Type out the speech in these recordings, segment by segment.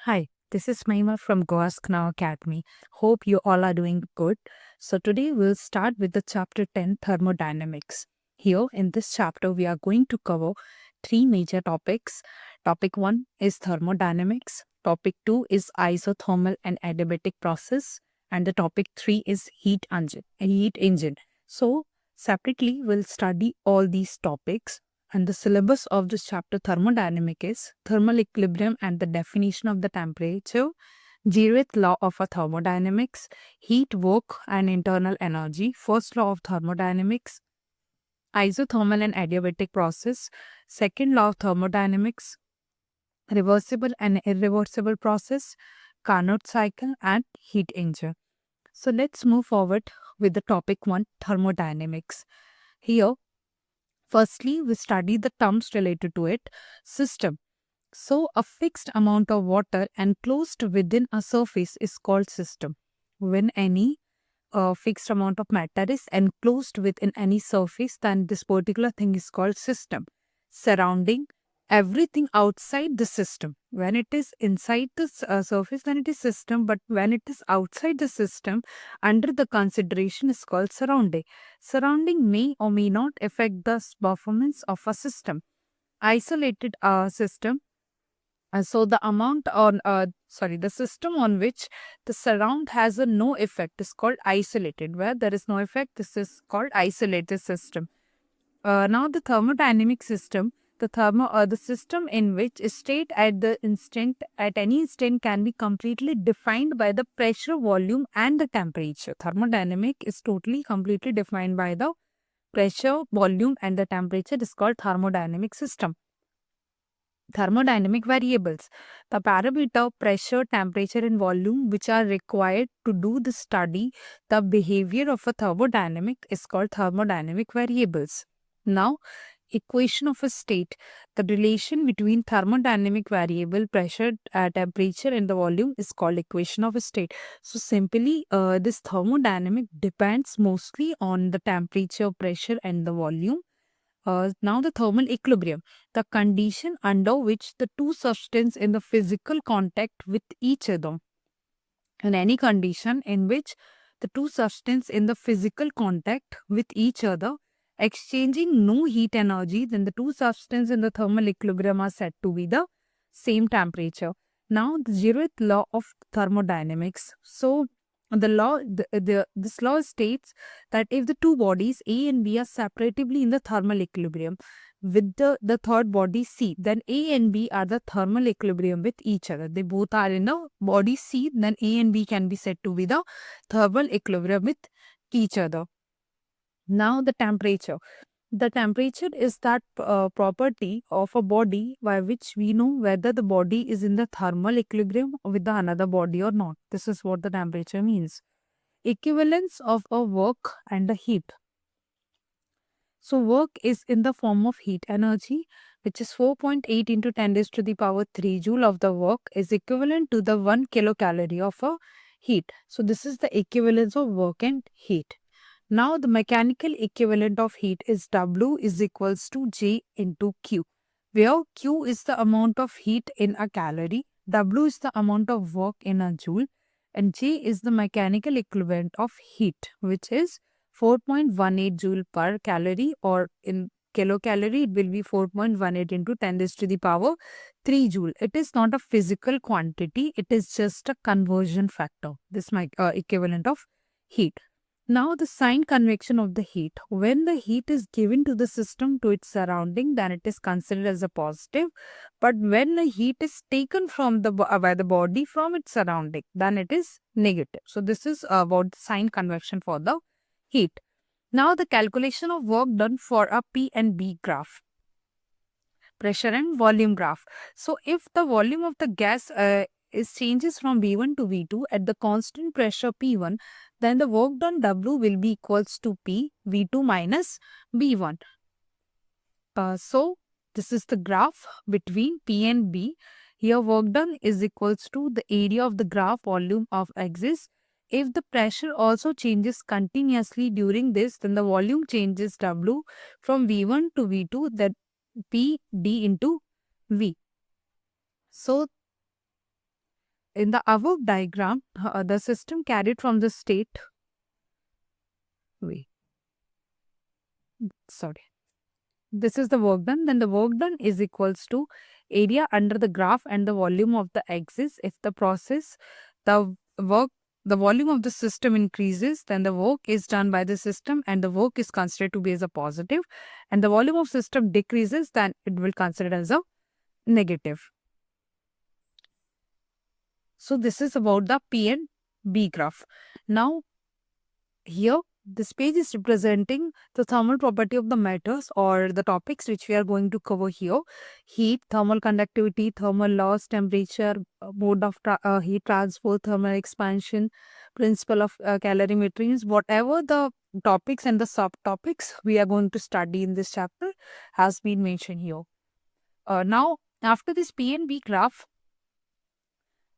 Hi, this is Mahima from Goask Now Academy. Hope you all are doing good. So, today we'll start with the chapter 10 Thermodynamics. Here in this chapter, we are going to cover three major topics. Topic 1 is thermodynamics, topic 2 is isothermal and adiabatic process, and the topic 3 is heat engine. So, separately, we'll study all these topics. And the syllabus of this chapter, thermodynamic, is thermal equilibrium and the definition of the temperature, zeroth law of a thermodynamics, heat, work, and internal energy, first law of thermodynamics, isothermal and adiabatic process, second law of thermodynamics, reversible and irreversible process, Carnot cycle, and heat engine. So let's move forward with the topic 1, thermodynamics. Here, firstly, we study the terms related to it. System. So, a fixed amount of water enclosed within a surface is called system. When any fixed amount of matter is enclosed within any surface, then this particular thing is called system. Surrounding everything outside the system. When it is inside the surface, then it is system. But when it is outside the system, under the consideration is called surrounding. Surrounding may or may not affect the performance of a system. Isolated system, so the system on which the surround has a no effect is called isolated. Where there is no effect, this is called isolated system. Now the thermodynamic system, the system in which a state at any instant can be completely defined by the pressure, volume, and the temperature. Thermodynamic is totally completely defined by the pressure, volume, and the temperature. Is called thermodynamic system. Thermodynamic variables, the parameter, pressure, temperature, and volume which are required to do the study the behavior of a thermodynamic is called thermodynamic variables. Now, equation of a state, the relation between thermodynamic variable, pressure, temperature, and the volume is called equation of a state. So simply, this thermodynamic depends mostly on the temperature, pressure, and the volume. Now the thermal equilibrium, the condition under which the two substances in the physical contact with each other. In any condition in which the two substances in the physical contact with each other, exchanging no heat energy, then the two substances in the thermal equilibrium are said to be the same temperature. Now the zeroth law of thermodynamics. So this law states that if the two bodies A and B are separatively in the thermal equilibrium with the third body C, then A and B are the thermal equilibrium with each other. They both are in the body C, then A and B can be said to be the thermal equilibrium with each other. Now the temperature. The temperature is that property of a body by which we know whether the body is in the thermal equilibrium with the another body or not. This is what the temperature means. Equivalence of a work and a heat. So work is in the form of heat energy, which is 4.8 into 10 raised to the power 3 joule of the work is equivalent to the 1 kilocalorie of a heat. So this is the equivalence of work and heat. Now the mechanical equivalent of heat is W is equals to J into Q, where Q is the amount of heat in a calorie, W is the amount of work in a joule, and J is the mechanical equivalent of heat, which is 4.18 joule per calorie, or in kilocalorie it will be 4.18 into 10 raised to the power 3 joule. It is not a physical quantity, it is just a conversion factor. This is my equivalent of heat. Now the sign convection of the heat. When the heat is given to the system to its surrounding, then it is considered as a positive. But when the heat is taken from by the body from its surrounding, then it is negative. So this is about sign convection for the heat. Now the calculation of work done for a P and B graph. Pressure and volume graph. So if the volume of the gas is changes from V1 to V2 at the constant pressure P1, then the work done W will be equals to P V2 minus V1. So this is the graph between P and B. Here work done is equals to the area of the graph volume of axis. If the pressure also changes continuously during this, then the volume changes W from V1 to V2, that P D into V. So in the above diagram, the system carried from the state. Wait, sorry. This is the work done. Then the work done is equals to area under the graph and the volume of the axis. If the process, the work, the volume of the system increases, then the work is done by the system and the work is considered to be as a positive. And the volume of system decreases, then it will consider as a negative. So this is about the P and B graph. Now here this page is representing the thermal property of the matters or the topics which we are going to cover here. Heat, thermal conductivity, thermal loss, temperature, mode of heat transfer, thermal expansion, principle of calorimetry, whatever the topics and the subtopics we are going to study in this chapter has been mentioned here. Now, after this P and B graph,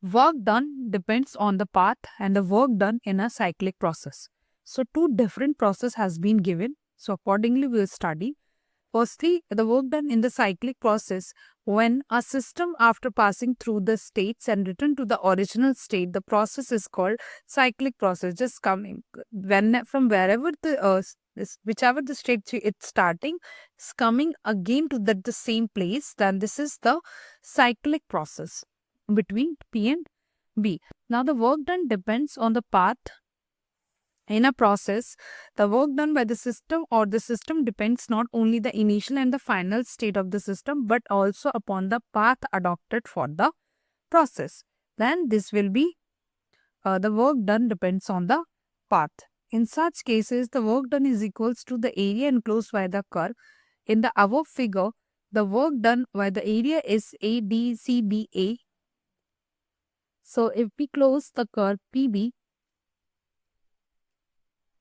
work done depends on the path and the work done in a cyclic process. So, two different process has been given. So, accordingly, we will study. Firstly, the work done in the cyclic process, when a system after passing through the states and return to the original state, the process is called cyclic process. Just coming when from wherever the whichever the state it's starting, is coming again to the same place. Then this is the cyclic process between P and B. Now, the work done depends on the path. In a process, the work done by the system or the system depends not only the initial and the final state of the system but also upon the path adopted for the process. Then this will be the work done depends on the path. In such cases, the work done is equals to the area enclosed by the curve. In the above figure, the work done by the area is ADCBA. So if we close the curve PB,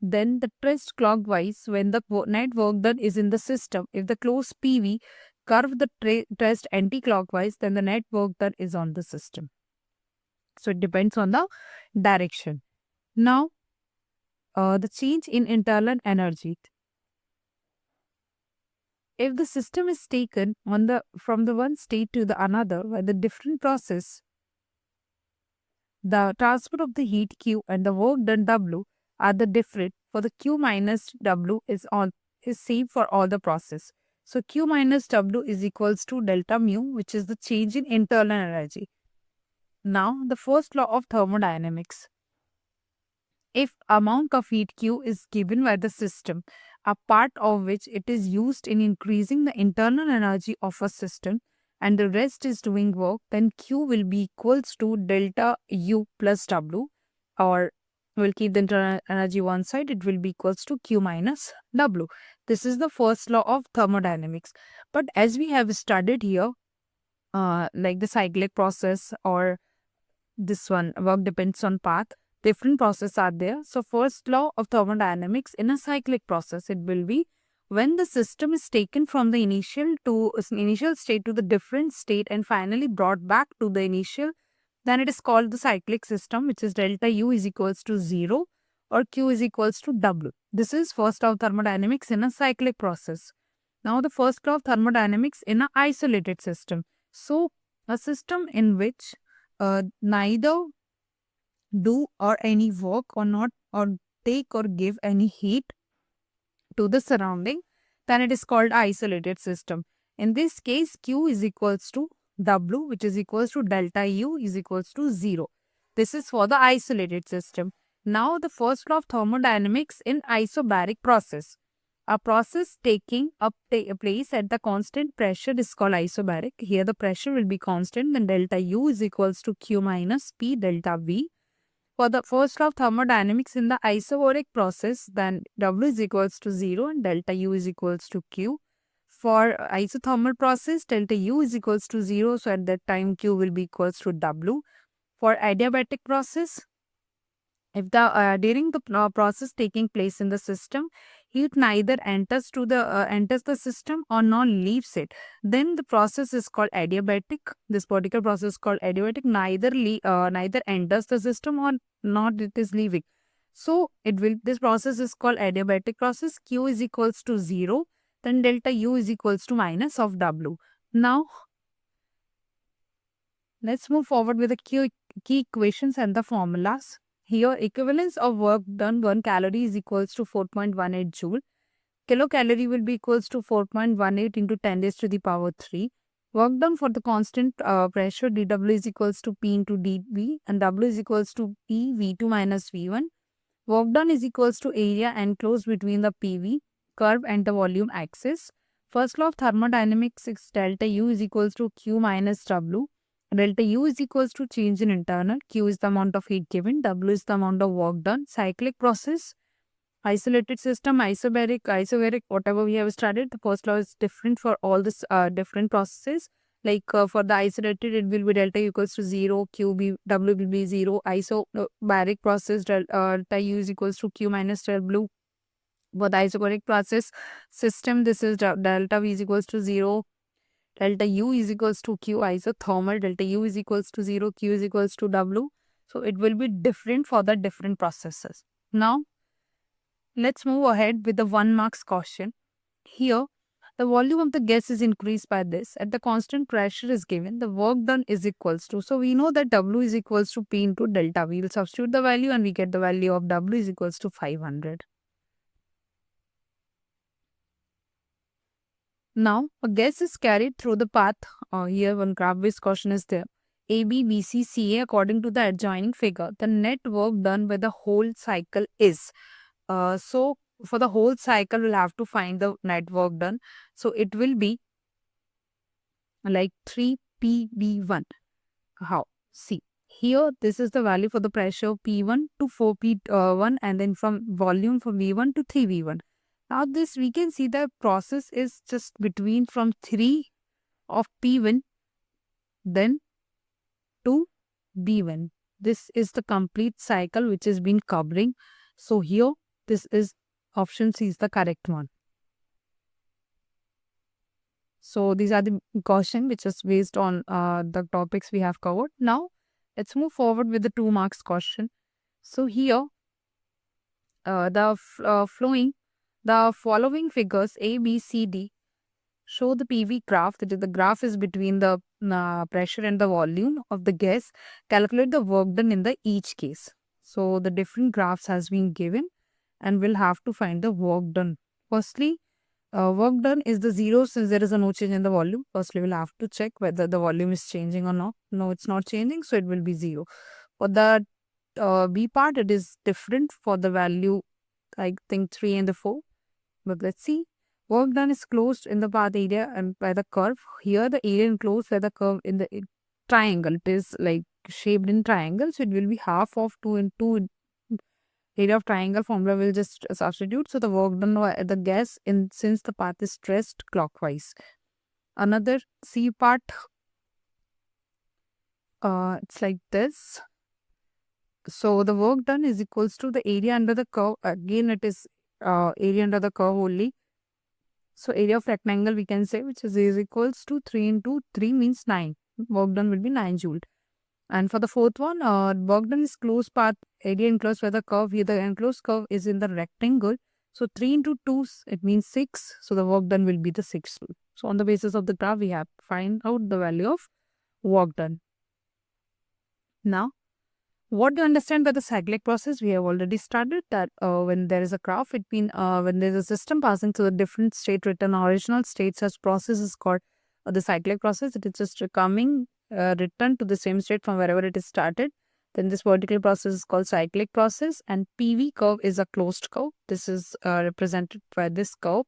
then the traced clockwise when the net work done is in the system. If the close PV curve the traced anti-clockwise, then the net work done is on the system. So it depends on the direction. Now, the change in internal energy. If the system is taken on from the one state to the another by the different process, the transfer of the heat Q and the work done W are the different. For the Q minus W is same for all the process. So Q minus W is equals to delta mu, which is the change in internal energy. Now the first law of thermodynamics. If amount of heat Q is given by the system, a part of which it is used in increasing the internal energy of a system and the rest is doing work, then Q will be equals to delta U plus W, or we'll keep the internal energy one side, it will be equals to Q minus W. This is the first law of thermodynamics. But as we have studied here, like the cyclic process or this one, work depends on path, different processes are there. So first law of thermodynamics in a cyclic process, it will be when the system is taken from the initial state to the different state and finally brought back to the initial, then it is called the cyclic system, which is delta U is equals to 0 or Q is equals to W. This is first law of thermodynamics in a cyclic process. Now the first law of thermodynamics in an isolated system. So a system in which neither do or any work or not or take or give any heat to the surrounding, then it is called isolated system. In this case, Q is equals to W, which is equals to delta U is equals to 0. This is for the isolated system. Now the first law of thermodynamics in isobaric process. A process taking up place at the constant pressure is called isobaric. Here the pressure will be constant, then delta U is equals to Q minus P delta V. For the first law of thermodynamics in the isobaric process, then W is equals to 0 and delta U is equals to Q. For isothermal process, delta U is equals to 0, so at that time Q will be equals to W. For adiabatic process, if the during the process taking place in the system, heat neither enters the system or nor leaves it, then the process is called adiabatic. This particular process is called adiabatic. Neither enters the system or not it is leaving. So this process is called adiabatic process. Q is equals to 0. Then delta U is equals to minus of W. Now let's move forward with the key equations and the formulas. Here, equivalence of work done 1 calorie is equals to 4.18 joule. Kilocalorie will be equals to 4.18 into 10 raised to the power 3. Work done for the constant pressure dW is equals to P into dV, and W is equals to P V2 minus V1. Work done is equals to area enclosed between the PV curve and the volume axis. First law of thermodynamics is delta U is equals to Q minus W. Delta U is equals to change in internal. Q is the amount of heat given. W is the amount of work done. Cyclic process, isolated system, isobaric, whatever we have studied, the first law is different for all this different processes. Like for the isolated, it will be delta U equals to 0, W will be 0. Isobaric process, delta U is equals to Q minus W. For the isobaric process system, this is delta V is equals to 0. Delta U is equals to Q. Isothermal, delta U is equals to 0, Q is equals to W. So it will be different for the different processes. Now, let's move ahead with the 1 marks question. Here, the volume of the gas is increased by this. At the constant pressure is given, the work done is equals to. So, we know that W is equals to P into delta. We will substitute the value and we get the value of W is equals to 500. Now, a gas is carried through the path. Here, one graph-based question is there. A, B, B, C, C, A according to the adjoining figure. The net work done by the whole cycle is. So, for the whole cycle, we'll have to find the net work done. So, it will be like 3PV1. How? See, here this is the value for the pressure P1 to 4P1 and then from volume from V1 to 3V1. Now, this we can see the process is just between from 3 of P1 then to B1. This is the complete cycle which has been covering. So, here this is option C is the correct one. So, these are the question which is based on the topics we have covered. Now, let's move forward with the 2 marks question. So, here the following figures A, B, C, D show the PV graph. That is, the graph is between the pressure and the volume of the gas. Calculate the work done in the each case. So, the different graphs has been given and we'll have to find the work done. Firstly, work done is the 0 since there is no change in the volume. Firstly, we'll have to check whether the volume is changing or not. No, it's not changing, so it will be 0. For the B part, it is different for the value, I think 3 and the 4. But let's see. Work done is closed in the path area and by the curve. Here, the area enclosed by the curve in the triangle. It is like shaped in triangle, so it will be half of 2 into area of triangle formula will just substitute. So, the work done by the gas in since the path is traced clockwise. Another C part, it's like this. So, the work done is equals to the area under the curve. Again, it is area under the curve only. So, area of rectangle we can say which is equals to 3 into 3 means 9. Work done will be 9 joule. And for the fourth one, work done is closed path, area enclosed by the curve. Here the enclosed curve is in the rectangle. So 3 into 2, it means 6. So the work done will be the 6 joule. So on the basis of the graph, we have to find out the value of work done. Now, what do you understand by the cyclic process? We have already started that when there is a graph, it means when there is a system passing through the different state written original state, such process is called the cyclic process. It is just coming return to the same state from wherever it is started. Then this particular process is called cyclic process, and PV curve is a closed curve. This is represented by this curve,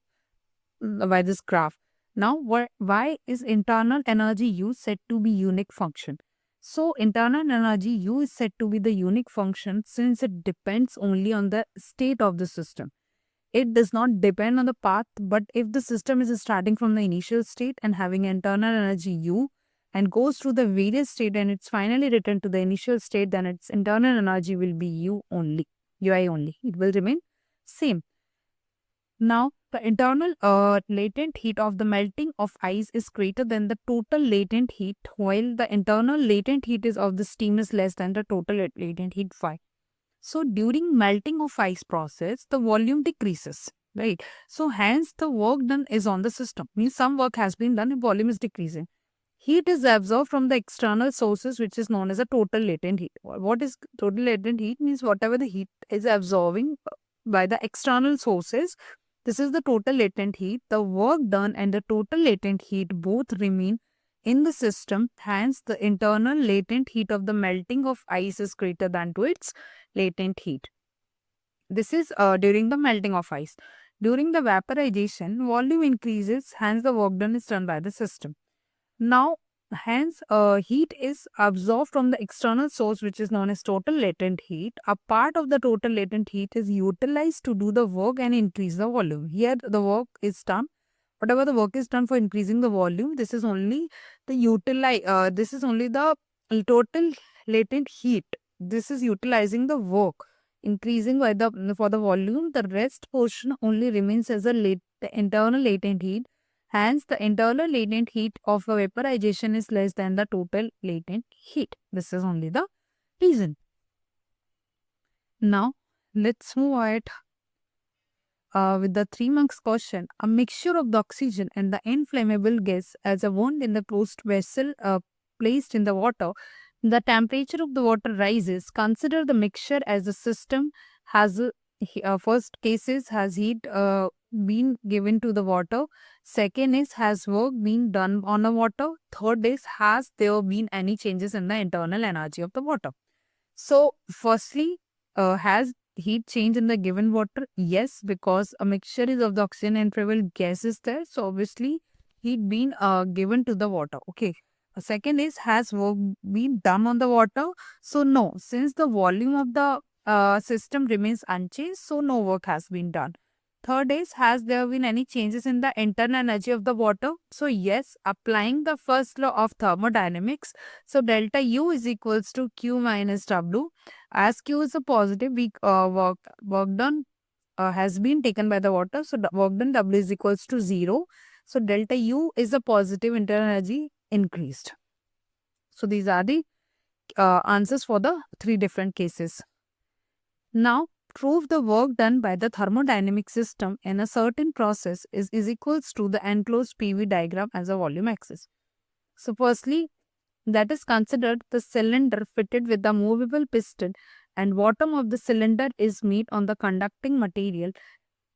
by this graph. Now, why is internal energy U said to be unique function? So, internal energy U is said to be the unique function since it depends only on the state of the system. It does not depend on the path, but if the system is starting from the initial state and having internal energy U, and goes through the various state and it's finally returned to the initial state, then its internal energy will be U only, Ui only. It will remain same. Now, the internal latent heat of the melting of ice is greater than the total latent heat, while the internal latent heat is of the steam is less than the total latent heat phi. So, during melting of ice process, the volume decreases, right? So, hence the work done is on the system. Means some work has been done, the volume is decreasing. heat is absorbed from the external sources, which is known as a total latent heat. What is total latent heat? Means whatever the heat is absorbing by the external sources, this is the total latent heat. The work done and the total latent heat both remain in the system. Hence, the internal latent heat of the melting of ice is greater than to its latent heat. This is during the melting of ice. During the vaporization, volume increases, hence the work done is done by the system. Now, hence, heat is absorbed from the external source, which is known as total latent heat. A part of the total latent heat is utilized to do the work and increase the volume. Here, the work is done. Whatever the work is done for increasing the volume, this is only the this is only the total latent heat. This is utilizing the work increasing by the for the volume. The rest portion only remains as the internal latent heat. Hence, the internal latent heat of a vaporization is less than the total latent heat. This is only the reason. Now, let's move ahead with the 3 marks question. A mixture of the oxygen and the inflammable gas as a wound in the closed vessel placed in the water. The temperature of the water rises. Consider the mixture as the system has first cases has heat been given to the water. Second is has work been done on the water. Third is has there been any changes in the internal energy of the water. So firstly, has heat change in the given water? Yes, because a mixture is of the oxygen and flammable gas is there. So obviously heat been given to the water. Okay. Second is has work been done on the water? So no, since the volume of the system remains unchanged, so no work has been done. Third is, has there been any changes in the internal energy of the water? So yes, applying the first law of thermodynamics. So delta U is equals to Q minus W. As Q is a positive, work done has been taken by the water. So work done W is equals to 0. So delta U is a positive internal energy increased. So these are the answers for the 3 different cases. Now, prove the work done by the thermodynamic system in a certain process is equals to the enclosed PV diagram as a volume axis. So, firstly, that is considered the cylinder fitted with the movable piston and bottom of the cylinder is made on the conducting material.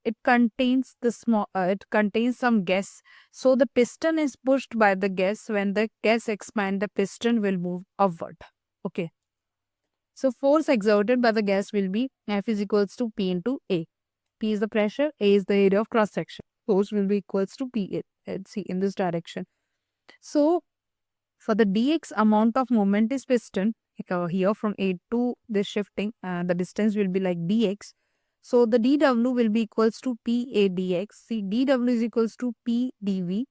It contains some gas. So, the piston is pushed by the gas. When the gas expands, the piston will move upward. Okay. So, force exerted by the gas will be F is equals to P into A. P is the pressure, A is the area of cross section. Force will be equals to P see in this direction. So, for the dx amount of moment is piston here from A to this shifting, the distance will be like dx. So, the dw will be equals to P A dx. See, dw is equals to P dv.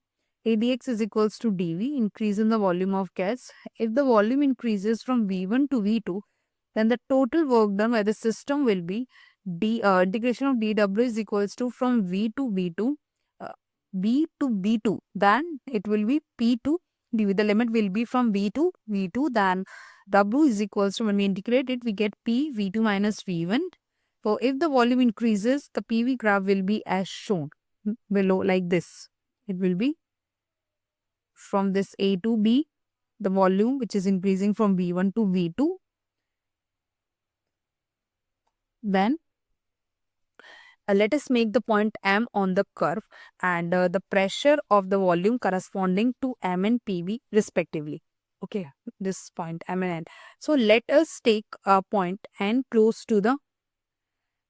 AdX is equals to dv, increase in the volume of gas. If the volume increases from V1 to V2, then the total work done by the system will be integration of dw is equals to from V to V2, B to B2, then it will be P to dv. The limit will be from V to V2, then W is equals to, when we integrate it, we get P V2 minus V1. So if the volume increases, the PV graph will be as shown below like this. It will be from this A to B, the volume which is increasing from V1 to V2. Then let us make the point M on the curve and the pressure of the volume corresponding to M and PV respectively. Okay, this point M and N. So let us take a point N close to the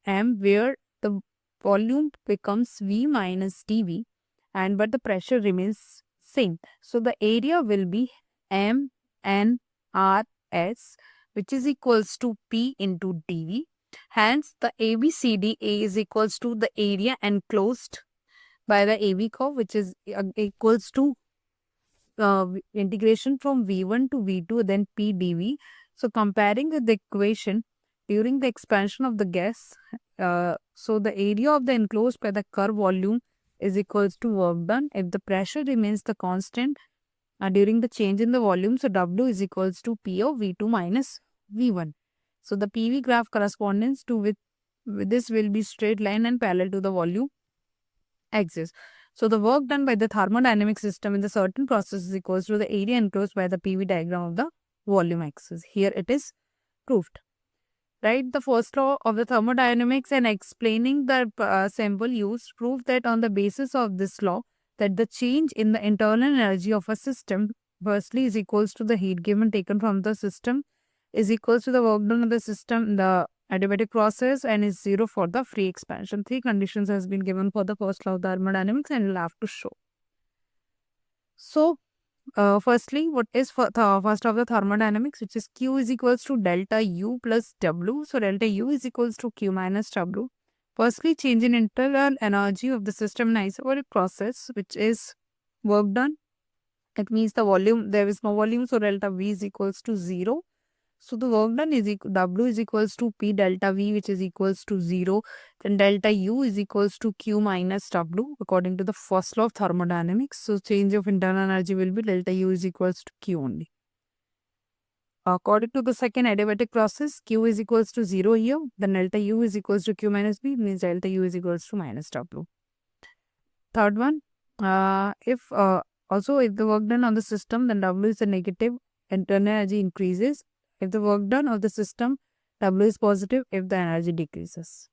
M where the volume becomes V minus dV and but the pressure remains same. So the area will be M N R S, which is equals to P into dV. Hence, the ABCDA is equals to the area enclosed by the AB curve, which is equals to integration from V1 to V2, then P dV. So, comparing with the equation during the expansion of the gas, so the area of the enclosed by the curve volume is equals to work done. If the pressure remains the constant during the change in the volume, so W is equals to P of V2 minus V1. So, the PV graph correspondence to with this will be straight line and parallel to the volume axis. So the work done by the thermodynamic system in the certain process is equals to the area enclosed by the PV diagram of the volume axis. Here it is proved. Write the first law of the thermodynamics and explaining the symbol used prove that on the basis of this law that the change in the internal energy of a system firstly is equals to the heat given taken from the system is equals to the work done on the system in the adiabatic process and is zero for the free expansion. Three conditions has been given for the first law of thermodynamics and you'll have to show. So firstly, what is for the first of the thermodynamics, which is Q is equals to delta U plus W. So delta U is equals to Q minus W. Firstly, change in internal energy of the system in isobaric process, which is work done. It means the volume, there is no volume, so delta V is equals to 0. So the work done is W is equals to P delta V, which is equals to 0. Then delta U is equals to Q minus W according to the first law of thermodynamics. So change of internal energy will be delta U is equals to Q only. According to the second adiabatic process, Q is equals to 0 here. Then delta U is equals to Q minus B, means delta U is equals to minus W. Third one, if also if the work done on the system, then W is a negative, internal energy increases. If the work done of the system, W is positive if the energy decreases.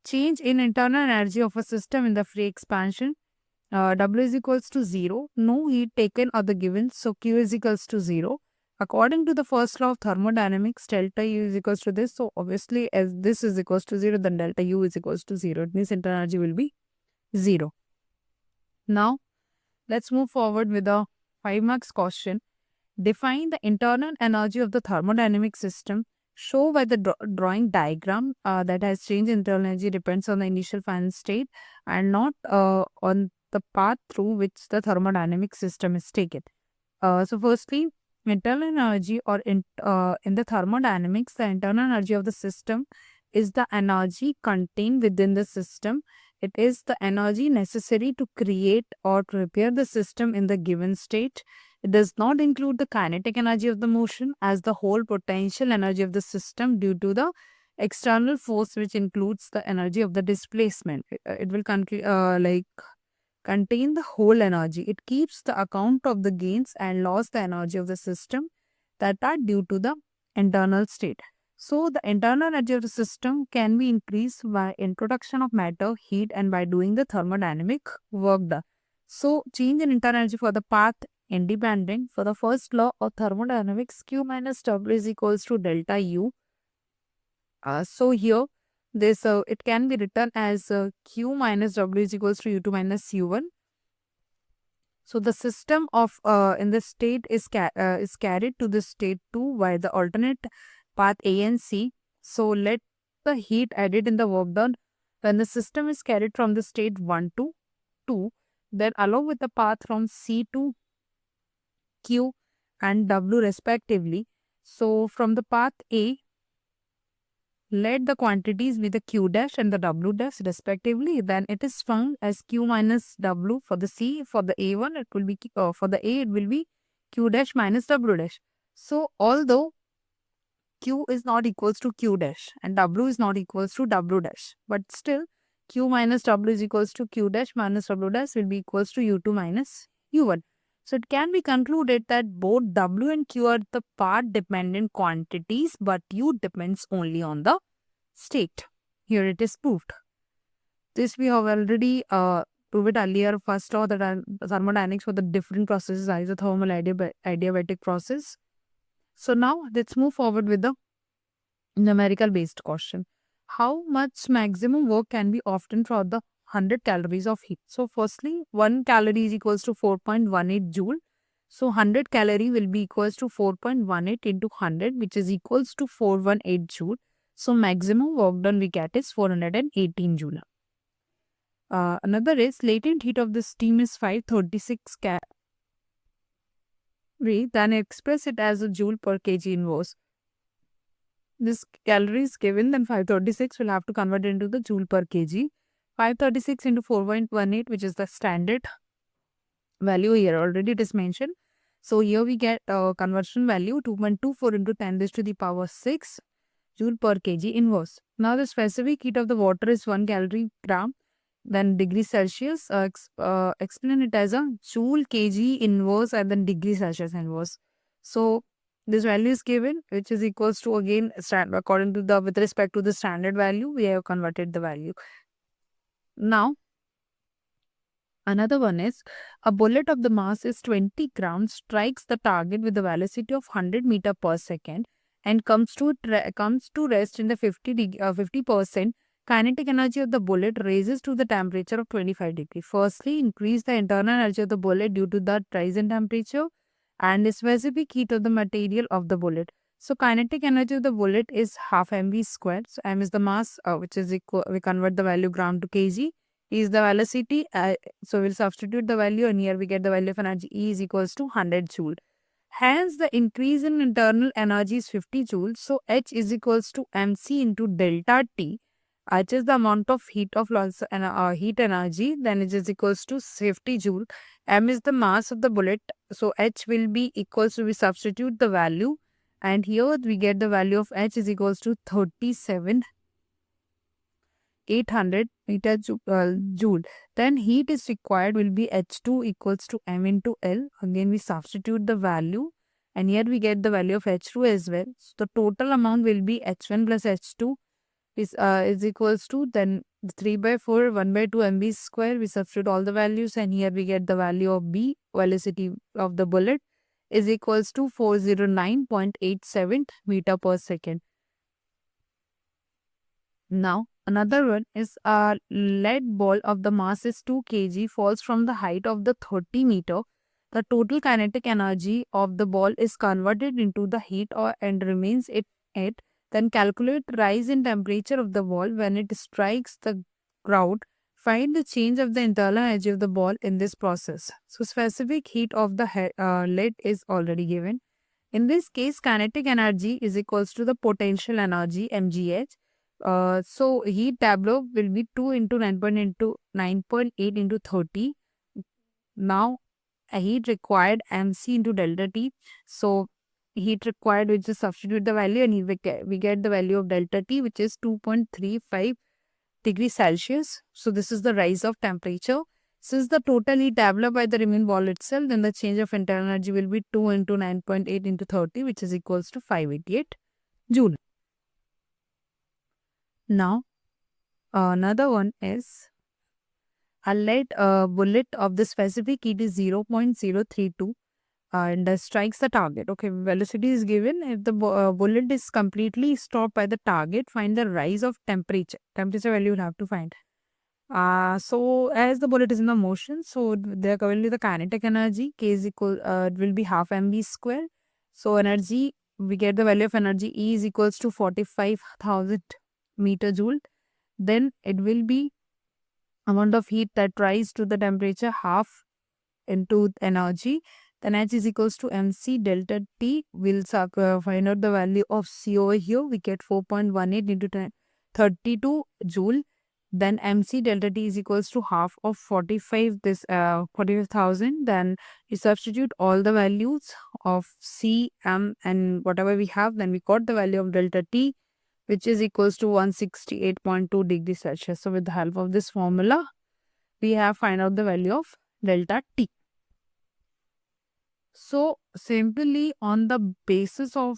Change in internal energy of a system in the free expansion, W is equals to 0. No heat taken or the given, so Q is equals to 0. According to the first law of thermodynamics, delta U is equals to this. So obviously, as this is equals to 0, then delta U is equals to 0. It means internal energy will be 0. Now, let's move forward with the 5 marks question. Define the internal energy of the thermodynamic system. Show by the drawing diagram that has change in internal energy depends on the initial final state and not on the path through which the thermodynamic system is taken. So firstly, internal energy or in the thermodynamics, the internal energy of the system is the energy contained within the system. It is the energy necessary to create or prepare the system in the given state. It does not include the kinetic energy of the motion as the whole potential energy of the system due to the external force, which includes the energy of the displacement. It will contain the whole energy. It keeps the account of the gains and loss the energy of the system that are due to the internal state. So the internal energy of the system can be increased by introduction of matter, heat, and by doing the thermodynamic work done. So change in internal energy for the path independent. For the first law of thermodynamics, Q minus W is equals to delta U. So here this it can be written as Q minus W is equals to U2 minus U1. So the system of in the state is carried to the state 2 by the alternate path A and C. So let the heat added in the work done when the system is carried from the state 1 to 2, then along with the path from C to Q and W respectively. So from the path A, let the quantities be the Q dash and the W dash respectively. Then it is found as Q minus W for the C. For the A1, it will be for the A, it will be Q dash minus W dash. So although Q is not equals to Q dash and W is not equals to W dash, but still Q minus W is equals to Q dash minus W dash will be equals to U2 minus U1. So it can be concluded that both W and Q are the path dependent quantities, but U depends only on the state. Here it is proved. This we have already proved earlier. First law that thermodynamics for the different processes, isothermal, adiabatic process. So now let's move forward with the numerical based question. How much maximum work can be obtained for the 100 calories of heat? So firstly, 1 calorie is equals to 4.18 joule. So 100 calorie will be equals to 4.18 into 100, which is equals to 418 joule. So maximum work done we get is 418 joule. Another is latent heat of the steam is 536 calorie. Then express it as a joule per kg inverse. This calorie is given, then 536 will have to convert into the joule per kg. 536 into 4.18, which is the standard value here. Already it is mentioned. So here we get conversion value 2.24 into 10 raised to the power 6 joule per kg inverse. Now the specific heat of the water is 1 calorie gram. then degree Celsius, explain it as a joule kg inverse and then degree Celsius inverse. So this value is given, which is equals to, again, according to the, with respect to the standard value, we have converted the value. Now, another one is, a bullet of the mass is 20 grams strikes the target with a velocity of 100 meter per second and comes to rest in the 50% kinetic energy of the bullet raises to the temperature of 25 degree. Firstly, increase the internal energy of the bullet due to the rise in temperature and the specific heat of the material of the bullet. So kinetic energy of the bullet is half mv squared. So m is the mass, which is equal, we convert the value gram to kg, is the velocity. So we'll substitute the value and here we get the value of energy E is equals to 100 joule. Hence the increase in internal energy is 50 joules. So H is equals to mc into delta T. H is the amount of heat of loss and heat energy, then it is equals to 50 joule. M is the mass of the bullet. So H will be equals to, we substitute the value and here we get the value of H is equals to 37,800 meter joule. Then heat is required will be H2 equals to M into L. Again we substitute the value and here we get the value of H2 as well. So the total amount will be H1 plus H2 is equals to, then 3 by 4 1 by 2 mv square. We substitute all the values and here we get the value of B, velocity of the bullet, is equals to 409.87 meter per second. Now another one is, a lead ball of the mass is 2 kg falls from the height of the 30 meter. The total kinetic energy of the ball is converted into the heat and remains at. Then calculate rise in temperature of the ball when it strikes the ground. Find the change of the internal energy of the ball in this process. So specific heat of the lead is already given. In this case, kinetic energy is equals to the potential energy mgh. So heat tableau will be 2 into 9.8 into 30. Now a heat required mc into delta T. So heat required, which is substitute the value and we get the value of delta T, which is 2.35 degrees Celsius. So this is the rise of temperature. Since the total heat developed by the remaining ball itself, then the change of internal energy will be 2 into 9.8 into 30, which is equals to 588 joule. Now another one is, a lead bullet of the specific heat is 0.032 and strikes the target. Okay, velocity is given. If the bullet is completely stopped by the target, find the rise of temperature. Temperature value you have to find. So as the bullet is in the motion, so there currently the kinetic energy K is equal, it will be half mv square. So energy, we get the value of energy E is equals to 45,000 meter joule. Then it will be amount of heat that rise to the temperature half into energy. Then H is equals to mc delta T. We'll find out the value of C over here. We get 4.18 into 32 joule. Then mc delta T is equals to half of 45,000. Then we substitute all the values of C, M and whatever we have. Then we got the value of delta T, which is equals to 168.2 degrees Celsius. So with the help of this formula, we have find out the value of delta T. So simply on the basis of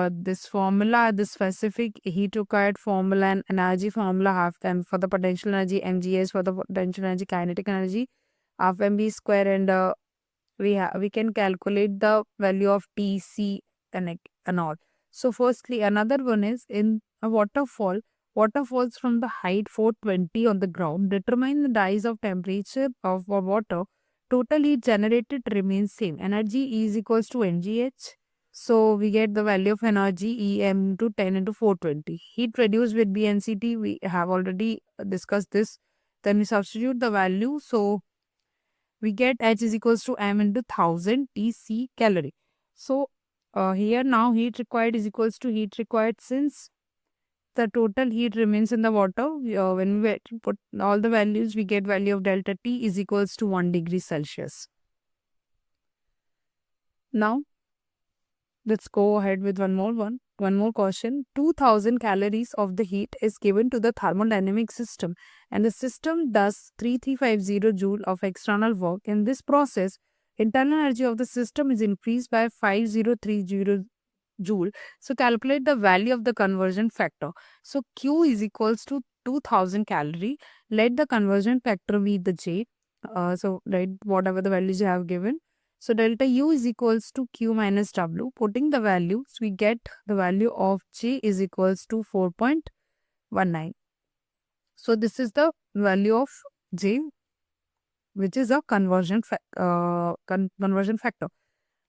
this formula, the specific heat required formula and energy formula half m for the potential energy, mgs for the potential energy, kinetic energy, half mv square, and we can calculate the value of Tc and all. So firstly, another one is, in a waterfall, water falls from the height 420 on the ground. Determine the rise of temperature of water. Total heat generated remains same. Energy E is equals to mgh. So we get the value of energy Em into 10 into 420. Heat produced with BNCT, we have already discussed this. Then we substitute the value. So we get H is equals to M into 1000 Tc calorie. So here now heat required is equals to heat required, since the total heat remains in the water. When we put all the values, we get value of delta T is equals to 1 degree Celsius. Now let's go ahead with one more one. One more question. 2000 calories of the heat is given to the thermodynamic system and the system does 3350 joule of external work. In this process, internal energy of the system is increased by 5030 joule. So calculate the value of the conversion factor. So Q is equals to 2000 calorie. Let the conversion factor be the J. So write whatever the values you have given. So delta U is equals to Q minus W. Putting the values, we get the value of J is equals to 4.19. So this is the value of J, which is a conversion factor.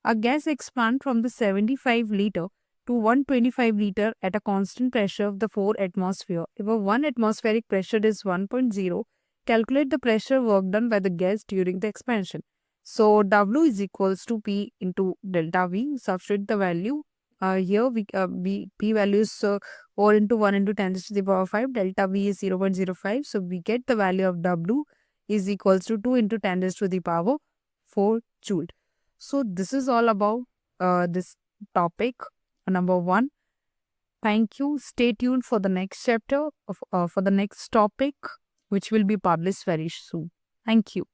A gas expands from the 75 liter to 125 liter at a constant pressure of the 4 atmosphere. If a 1 atmospheric pressure is 1.0, calculate the pressure work done by the gas during the expansion. So W is equals to P into delta V. Substitute the value. Here P value is 4 into 1 into 10 to the power 5. Delta V is 0.05. So we get the value of W is equals to 2 into 10 to the power 4 joule. So this is all about this topic number 1. Thank you. Stay tuned for the next chapter of for the next topic, which will be published very soon. Thank you.